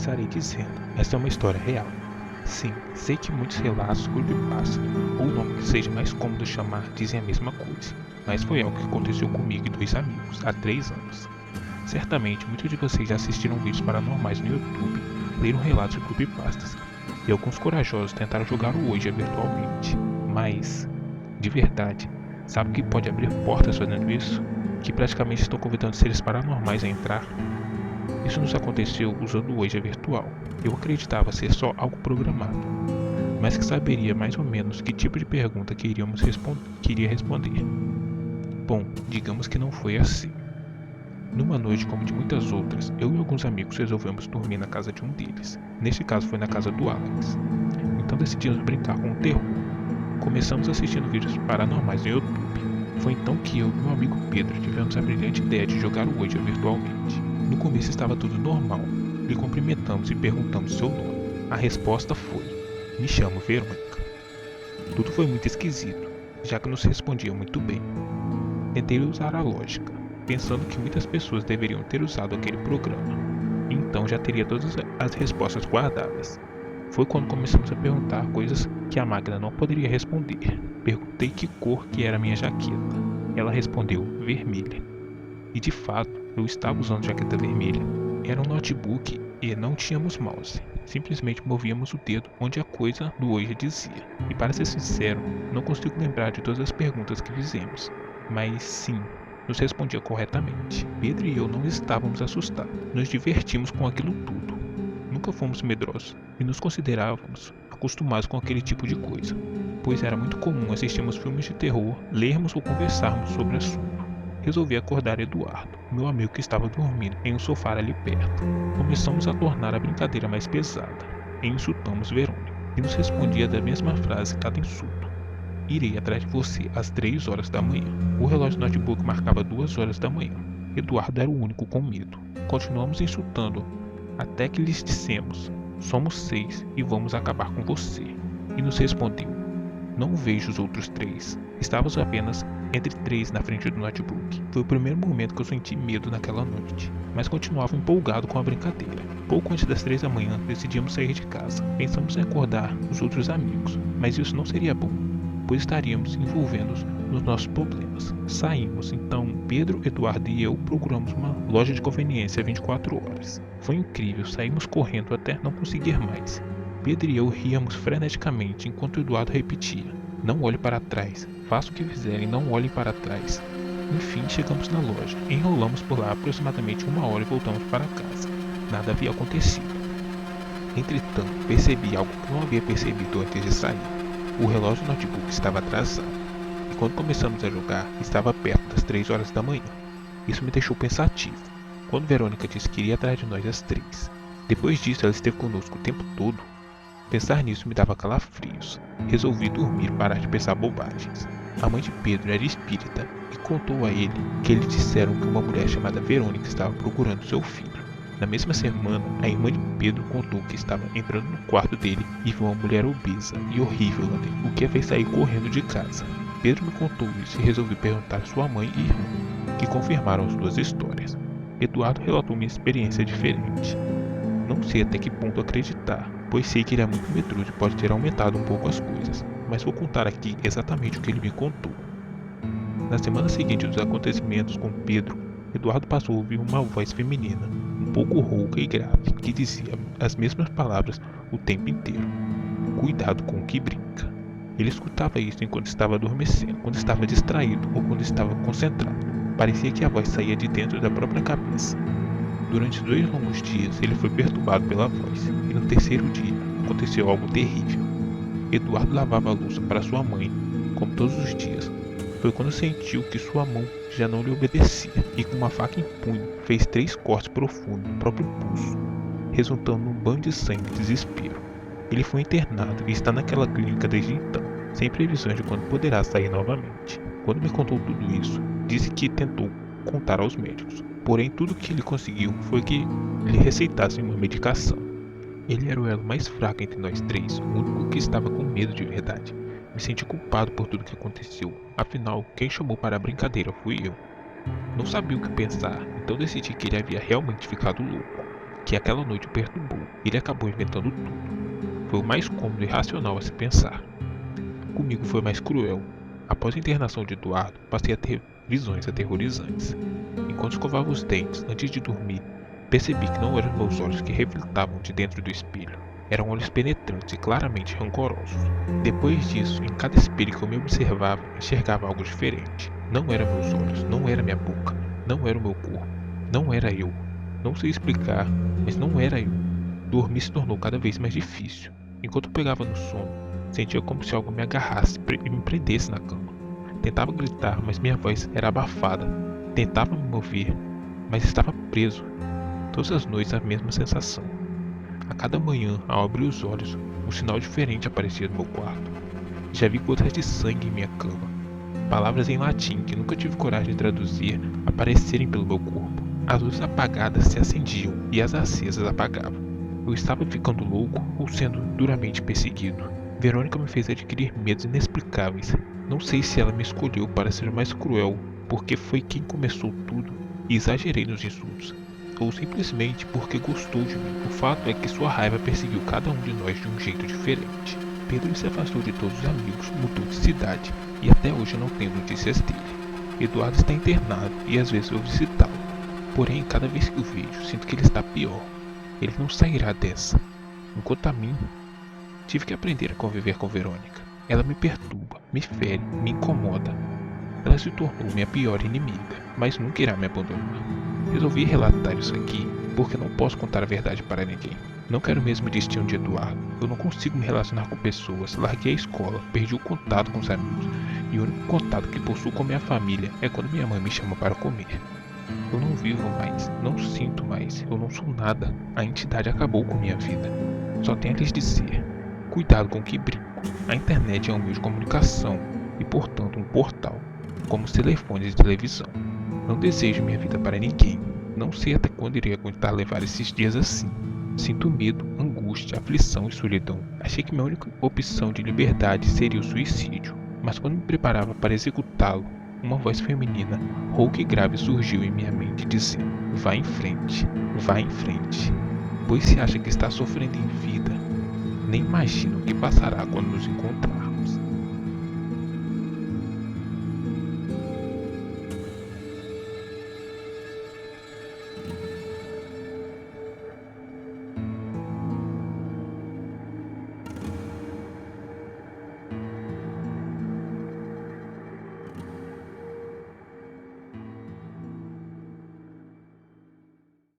começarei dizendo, essa é uma história real. Sim, sei que muitos relatos creepypasta, ou o nome que seja mais cômodo chamar, dizem a mesma coisa, mas foi algo que aconteceu comigo e 2 amigos, há 3 anos. Certamente, muitos de vocês já assistiram vídeos paranormais no YouTube, leram relatos de creepypastas, e alguns corajosos tentaram jogar o Ouija virtualmente, mas, de verdade, sabe o que pode abrir portas fazendo isso? Que praticamente estão convidando seres paranormais a entrar? Isso nos aconteceu usando o Ouija virtual. Eu acreditava ser só algo programado, mas que saberia mais ou menos que tipo de pergunta que iria responder. Bom, digamos que não foi assim. Numa noite como de muitas outras, eu e alguns amigos resolvemos dormir na casa de um deles. Neste caso foi na casa do Alex. Então decidimos brincar com o terror. Começamos assistindo vídeos paranormais no YouTube. Foi então que eu e meu amigo Pedro tivemos a brilhante ideia de jogar o Ouija virtualmente. No começo estava tudo normal. Lhe cumprimentamos e perguntamos seu nome. A resposta foi: me chamo Verônica. Tudo foi muito esquisito, já que nos respondia muito bem. Tentei usar a lógica, pensando que muitas pessoas deveriam ter usado aquele programa. Então já teria todas as respostas guardadas. Foi quando começamos a perguntar coisas que a máquina não poderia responder. Perguntei que cor que era minha jaqueta. Ela respondeu vermelha. E de fato, eu estava usando jaqueta vermelha. Era um notebook e não tínhamos mouse. Simplesmente movíamos o dedo onde a coisa do Ouija dizia. E para ser sincero, não consigo lembrar de todas as perguntas que fizemos. Mas sim, nos respondia corretamente. Pedro e eu não estávamos assustados. Nos divertimos com aquilo tudo. Nunca fomos medrosos e nos considerávamos acostumados com aquele tipo de coisa, pois era muito comum assistirmos filmes de terror, lermos ou conversarmos sobre o assunto. Resolvi acordar Eduardo, meu amigo que estava dormindo em um sofá ali perto. Começamos a tornar a brincadeira mais pesada e insultamos Verônica, que nos respondia da mesma frase cada insulto. Irei atrás de você às 3 horas da manhã. O relógio do notebook marcava 2 horas da manhã. Eduardo era o único com medo. Continuamos insultando até que lhes dissemos: somos 6 e vamos acabar com você. E nos respondeu: não vejo os outros 3. Estávamos apenas entre 3 na frente do notebook. Foi o primeiro momento que eu senti medo naquela noite, mas continuava empolgado com a brincadeira. Pouco antes das 3 da manhã, decidimos sair de casa. Pensamos em acordar os outros amigos, mas isso não seria bom, pois estaríamos envolvendo-nos nos nossos problemas. Saímos, então Pedro, Eduardo e eu procuramos uma loja de conveniência 24 horas. Foi incrível, saímos correndo até não conseguir mais. Pedro e eu ríamos freneticamente enquanto Eduardo repetia: não olhe para trás, faça o que fizerem, não olhem para trás. Enfim, chegamos na loja, enrolamos por lá aproximadamente 1 hora e voltamos para casa. Nada havia acontecido. Entretanto, percebi algo que não havia percebido antes de sair. O relógio do notebook estava atrasado, e quando começamos a jogar, estava perto das 3 horas da manhã. Isso me deixou pensativo, quando Verônica disse que iria atrás de nós às 3. Depois disso, ela esteve conosco o tempo todo. Pensar nisso me dava calafrios. Resolvi dormir e parar de pensar bobagens. A mãe de Pedro era espírita e contou a ele que eles disseram que uma mulher chamada Verônica estava procurando seu filho. Na mesma semana, a irmã de Pedro contou que estava entrando no quarto dele e viu uma mulher obesa e horrível ali, o que a fez sair correndo de casa. Pedro me contou isso e resolvi perguntar a sua mãe e irmã, que confirmaram as 2 histórias. Eduardo relatou uma experiência diferente. Não sei até que ponto acreditar, pois sei que ele é muito medroso e pode ter aumentado um pouco as coisas, mas vou contar aqui exatamente o que ele me contou. Na semana seguinte dos acontecimentos com Pedro, Eduardo passou a ouvir uma voz feminina, um pouco rouca e grave, que dizia as mesmas palavras o tempo inteiro: cuidado com o que brinca. Ele escutava isso enquanto estava adormecendo, quando estava distraído ou quando estava concentrado. Parecia que a voz saía de dentro da própria cabeça. Durante 2 longos dias, ele foi perturbado pela voz, e no terceiro dia, aconteceu algo terrível. Eduardo lavava a louça para sua mãe, como todos os dias. Foi quando sentiu que sua mão já não lhe obedecia, e com uma faca em punho, fez 3 cortes profundos no próprio pulso, resultando num banho de sangue e desespero. Ele foi internado e está naquela clínica desde então, sem previsões de quando poderá sair novamente. Quando me contou tudo isso, disse que tentou contar aos médicos, porém tudo que ele conseguiu foi que lhe receitassem uma medicação. Ele era o elo mais fraco entre nós 3, o único que estava com medo de verdade. Me senti culpado por tudo que aconteceu, afinal, quem chamou para a brincadeira fui eu. Não sabia o que pensar, então decidi que ele havia realmente ficado louco. que aquela noite o perturbou. Ele acabou inventando tudo. Foi o mais cômodo e racional a se pensar. Comigo foi mais cruel. Após a internação de Eduardo, passei a ter visões aterrorizantes. Enquanto escovava os dentes antes de dormir, percebi que não eram meus olhos que reflitavam de dentro do espelho. Eram olhos penetrantes e claramente rancorosos. Depois disso, em cada espelho que eu me observava, enxergava algo diferente. Não eram meus olhos, não era minha boca, não era o meu corpo, não era eu. Não sei explicar, mas não era eu. Dormir se tornou cada vez mais difícil. Enquanto eu pegava no sono, sentia como se algo me agarrasse e me prendesse na cama. Tentava gritar, mas minha voz era abafada. Tentava me mover, mas estava preso. Todas as noites a mesma sensação. A cada manhã, ao abrir os olhos, um sinal diferente aparecia no meu quarto. Já vi gotas de sangue em minha cama. Palavras em latim que nunca tive coragem de traduzir aparecerem pelo meu corpo. As luzes apagadas se acendiam e as acesas apagavam. Eu estava ficando louco ou sendo duramente perseguido. Verônica me fez adquirir medos inexplicáveis. Não sei se ela me escolheu para ser mais cruel, porque foi quem começou tudo e exagerei nos insultos, ou simplesmente porque gostou de mim. O fato é que sua raiva perseguiu cada um de nós de um jeito diferente. Pedro se afastou de todos os amigos, mudou de cidade e até hoje eu não tenho notícias dele. Eduardo está internado e às vezes vou visitá-lo. Porém, cada vez que o vejo, sinto que ele está pior. Ele não sairá dessa. Enquanto a mim, tive que aprender a conviver com Verônica. Ela me perturba, me fere, me incomoda. Ela se tornou minha pior inimiga, mas nunca irá me abandonar. Resolvi relatar isso aqui porque não posso contar a verdade para ninguém. Não quero o mesmo destino de Eduardo. Eu não consigo me relacionar com pessoas, larguei a escola, perdi o contato com os amigos e o único contato que possuo com minha família é quando minha mãe me chama para comer. Eu não vivo mais, não sinto mais, eu não sou nada. A entidade acabou com minha vida. Só tenho a lhes dizer: cuidado com o que brinco. A internet é um meio de comunicação e, portanto, um portal, como os telefones de televisão. Não desejo minha vida para ninguém. Não sei até quando irei aguentar levar esses dias assim. Sinto medo, angústia, aflição e solidão. Achei que minha única opção de liberdade seria o suicídio. Mas quando me preparava para executá-lo, uma voz feminina, rouca e grave, surgiu em minha mente dizendo: vá em frente, pois se acha que está sofrendo em vida, nem imagina o que passará quando nos encontrar.